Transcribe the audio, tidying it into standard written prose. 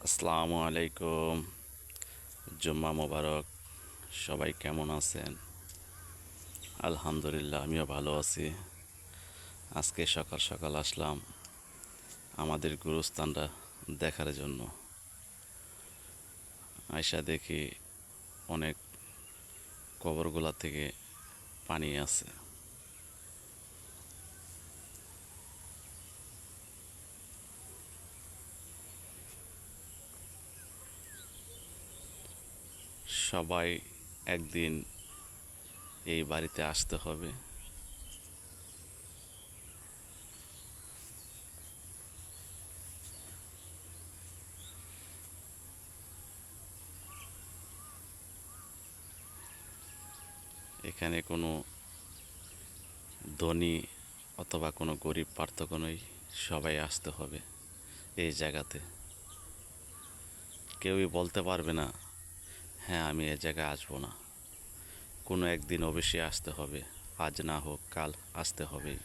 আসসালামু আলাইকুম। জুম্মা মোবারক। সবাই কেমন আছেন? আলহামদুলিল্লাহ, আমিও ভালো আছি। আজকে সকাল সকাল আসলাম আমাদের গুরুস্থানটা দেখার জন্য। আয়সা দেখি অনেক কবরগুলা থেকে পানি আছে। সবাই একদিন এই বাড়িতে আসতে হবে। এখানে কোনো ধনী অথবা কোনো গরিব পার্থক্য নেই, সবাই আসতে হবে এই জায়গাতে। কেউই বলতে পারবে না হ্যাঁ আমি এ জায়গায় আসবো না। কোনো একদিন অবশ্যই আসতে হবে, আজ না হোক কাল আসতে হবেই।